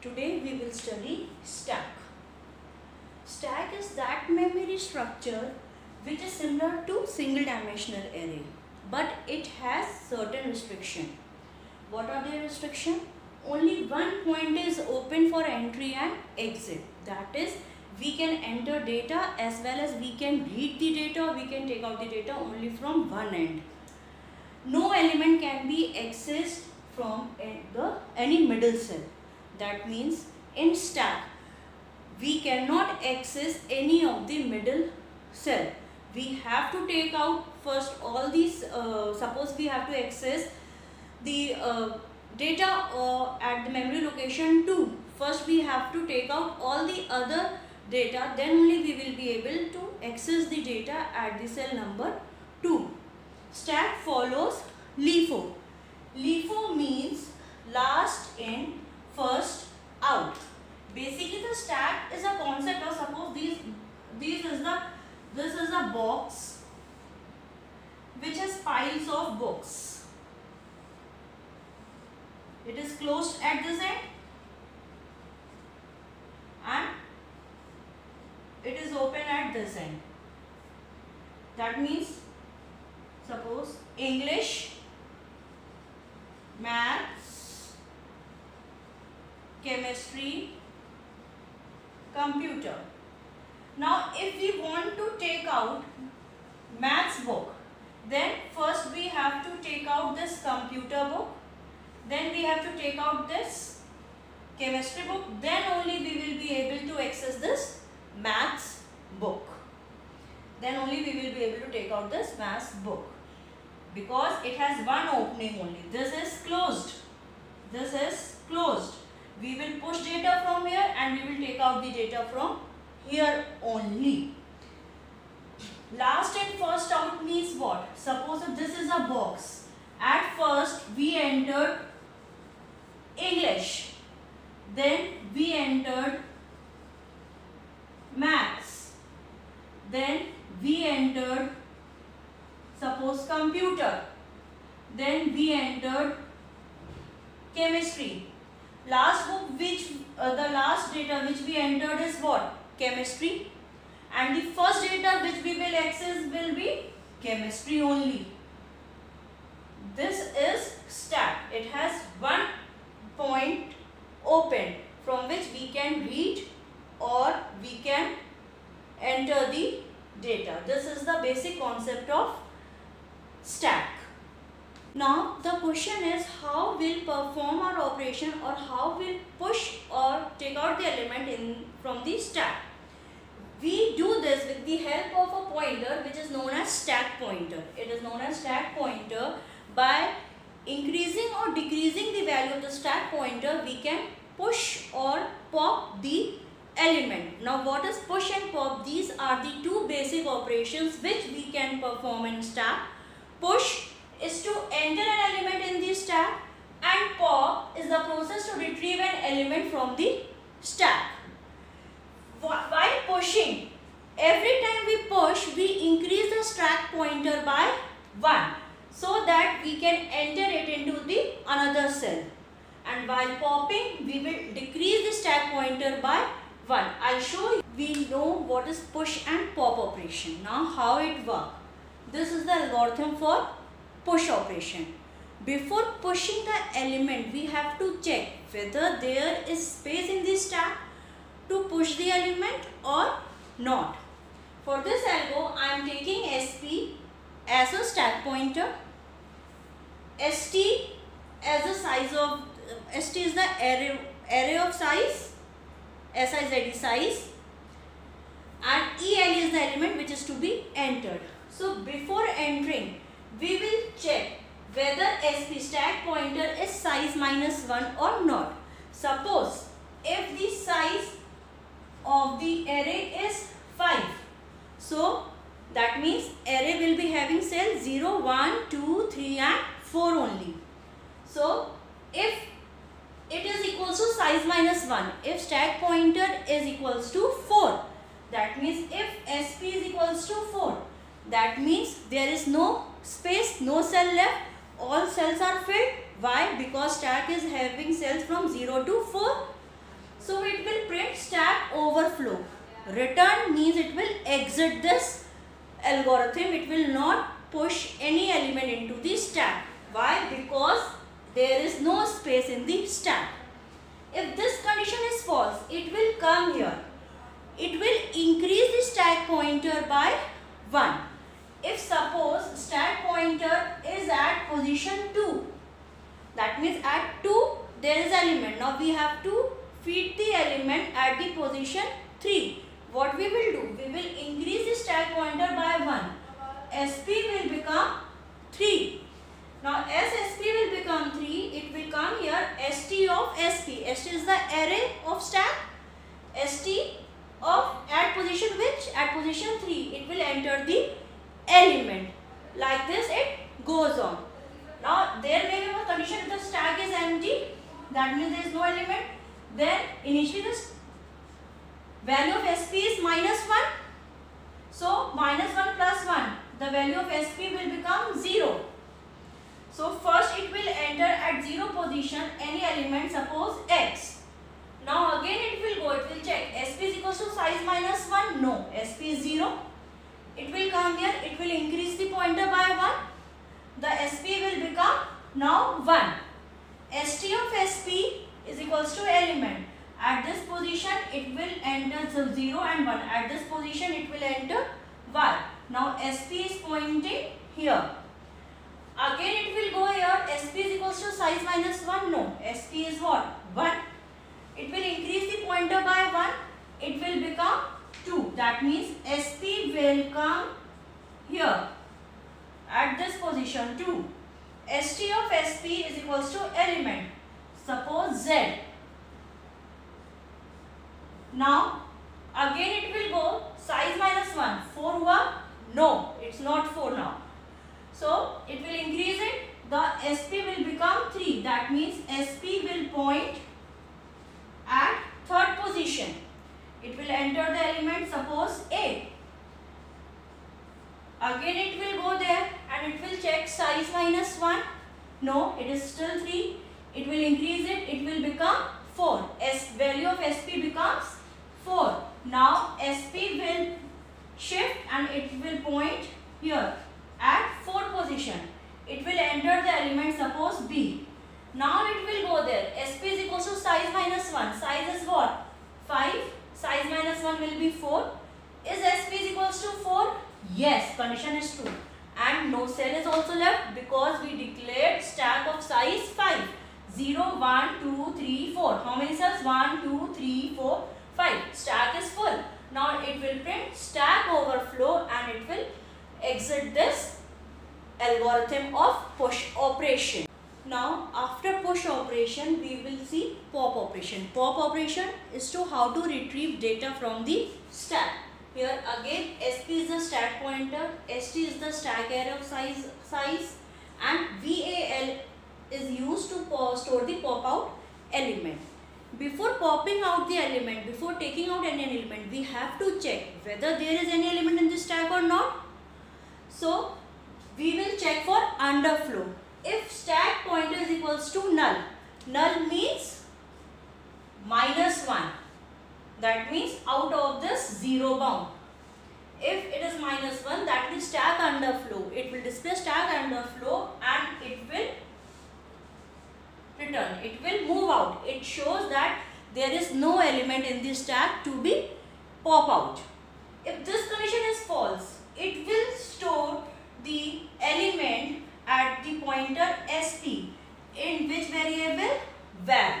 Today we will study stack. Stack is that memory structure which is similar to single dimensional array, but it has certain restriction. What are the restriction? Only one point is open for entry and exit. That is, we can enter data as well as we can read the data, we can take out the data only from one end. No element can be accessed from any middle cell. That means in stack, we cannot access any of the middle cell. We have to take out first all these, suppose we have to access the data at the memory location 2. First we have to take out all the other data, then only we will be able to access the data at the cell number 2. Stack follows LIFO. LIFO means last in, first out. Basically the stack is a concept of, suppose this is a box which has piles of books. It is closed at this end and it is open at this end. That means suppose English, maths, chemistry, computer. Now if we want to take out maths book, then first we have to take out this computer book, then we have to take out this chemistry book, then only we will be able to access this maths book. Then only we will be able to take out this maths book, because it has one opening only. This is closed. This is closed. We will push data from here and we will take out the data from here only. Last and first out means what? Suppose if this is a box. At first we entered English. Then we entered maths. Then we entered, suppose, computer. Then we entered chemistry. Last book the last data which we entered is what? Chemistry. And the first data which we will access will be chemistry only. This is stack. It has one point open from which we can read or we can enter the data. This is the basic concept of stack. Now the question is, how we'll perform our operation or how we'll push or take out the element from the stack. We do this with the help of a pointer which is known as stack pointer. It is known as stack pointer. By increasing or decreasing the value of the stack pointer, we can push or pop the element. Now what is push and pop? These are the two basic operations which we can perform in stack. Push is to enter an element in the stack and pop is the process to retrieve an element from the stack. While pushing, every time we push, we increase the stack pointer by 1 so that we can enter it into the another cell. And while popping, we will decrease the stack pointer by 1. I'll show you. We know what is push and pop operation. Now how it works. This is the algorithm for push operation. Before pushing the element, we have to check whether there is space in the stack to push the element or not. For this algo, I am taking SP as a stack pointer, ST as the size of, ST is the array of size, SIZ size, and EL is the element which is to be entered. So before entering, we will check whether SP stack pointer is size -1 or not. Suppose if the size of the array is 5, so that means array will be having cells 0, 1, 2, 3 and 4 only. So if it is equals to size -1, if stack pointer is equals to 4, that means if SP is equals to 4, that means there is no space, no cell left, all cells are filled. Why? Because stack is having cells from 0 to 4. overflow. Return means it will exit this algorithm. It will not push any element into the stack. Why? Because there is no space in the stack. If this condition is false, it will come here. It will increase the stack pointer by 1. If suppose stack pointer is at position 2, that means at 2 there is element. Now we have to feed the element at the position 3. What we will do? We will increase the stack pointer by 1. SP will become 3. Now as SP will become 3, it will come here ST of SP. ST is the array of stack. ST of at position which? At position 3. It will enter the element. Like this it goes on. Now there may be a condition if the stack is empty. That means there is no element. Then initially the value of SP is -1. So -1 plus 1. The value of SP will become 0. So first it will enter at 0 position any element, suppose X. Now again it will go, it will check SP is equals to size -1. No, SP is 0. It will come here, it will increase the pointer by 1. The SP will become now 1. ST of SP is equals to element. At this position it will enter 0 and 1. At this position it will enter Y. Now SP is pointing here. Again it will go here, SP is equals to size -1. No, SP is what? 1. It will increase the pointer by 1. It will become 2. That means SP will come here at this position 2. ST of SP is equals to element. Suppose Z. Now again it will go size -1. 4 hua? No, it's not 4 now. So it will increase it. The SP will become 3. That means SP will point at third position. It will enter the element, suppose A. Again it will go there and it will check size -1. No, it is still 3. It will increase it. It will become 4. Value of SP becomes 4. Now SP will shift and it will point here at 4th position. It will enter the element, suppose B. Now it will go there. SP is equals to size -1. Size is what? 5. Size -1 will be 4. Is SP is equals to 4? Yes, condition is true. And no cell is also left because we declared stack of size 5. 0, 1, 2, 3, 4. How many cells? 1, 2, 3, 4, 5. Stack is full. Now it will print stack overflow and it will exit this algorithm of push operation. Now after push operation we will see pop operation. Pop operation is to how to retrieve data from the stack. Here again SP is the stack pointer, ST is the stack array of size and VAL is used to store the pop out element. Before popping out the element, before taking out any element, we have to check whether there is any element in the stack or not. So we will check for underflow. If stack pointer is equals to null, null means -1. That means out of this 0 bound. If it is -1, that means stack underflow. It will display stack underflow and it will return. It will move out. It shows that there is no element in the stack to be pop out. If this condition is false, it will store the element at the pointer SP in which variable? Val,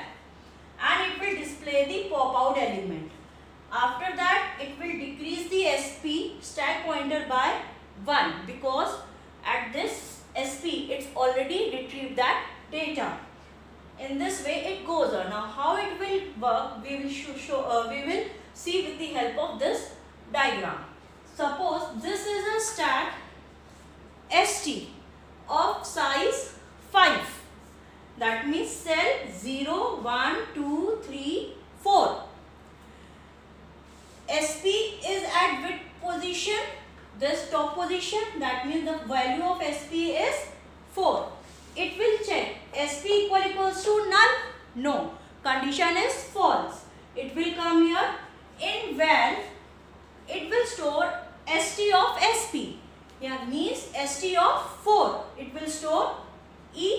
and it will display the pop out element. After that it will decrease the SP stack pointer by 1 because at this SP it's already retrieved that data. In this way it goes on. Now how it will work we will see with the help of this diagram. Suppose this is a stack ST of size 5. That means cell 0, 1, 2, 3, 4. SP is at which position? This top position. That means the value of SP is 4. It will check SP equals to null? No. Condition is false. It will come here val, it will store st of sp. Yeah, means st of 4. It will store e.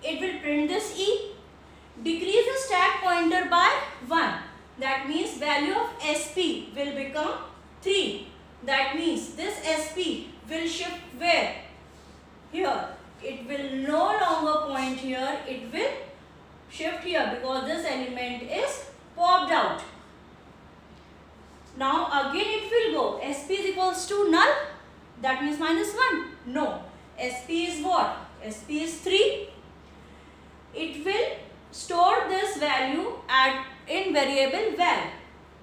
It will print this e. Decrease the stack pointer by 1. That means value of sp will become 3. That means this sp will shift where? Here. It will no longer point here. It will shift here because this element is popped out. Now again it will go. Sp is equals to null. That means -1. No. Sp is what? Sp is 3. It will store this value in variable val.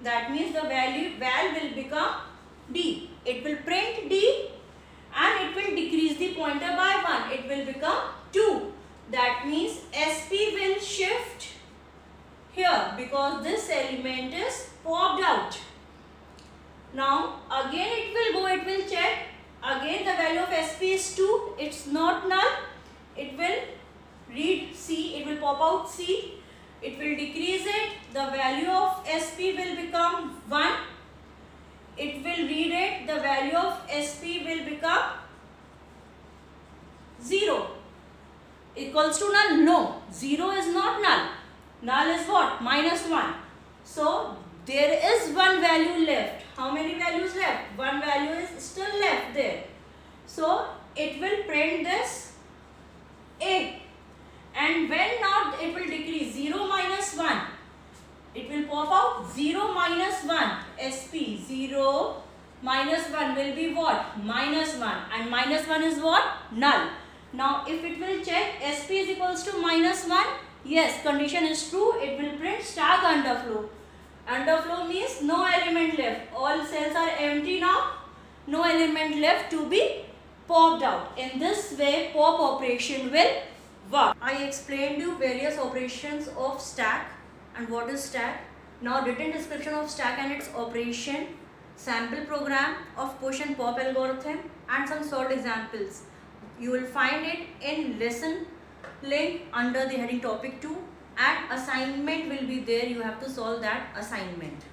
That means the value val will become d. It will print d and it will decrease the pointer by 1. It will become 2. That means sp will shift here because this element is popped out. Now again it will go, it will check. Again the value of sp is 2. It's not null. It will read c. It will pop out c. It will decrease it. The value of sp will become 1. It will read it. The value of sp will become 0. Equals to null? No. 0 is not null. Null is what? -1. So there is one value left. How many values left? One value is still left there. So it will print this a. And when not, it will decrease 0 -1. It will pop out 0 -1. sp 0 -1 will be what? -1. And -1 is what? Null. Now if it will check sp is equals to -1. Yes, condition is true. It will print stack underflow. Underflow means no element left. All cells are empty now. No element left to be popped out. In this way, pop operation will work. I explained you various operations of stack and what is stack. Now written description of stack and its operation, sample program of push and pop algorithm and some solved examples. You will find it in lesson link under the heading topic 2 and assignment will be there. You have to solve that assignment.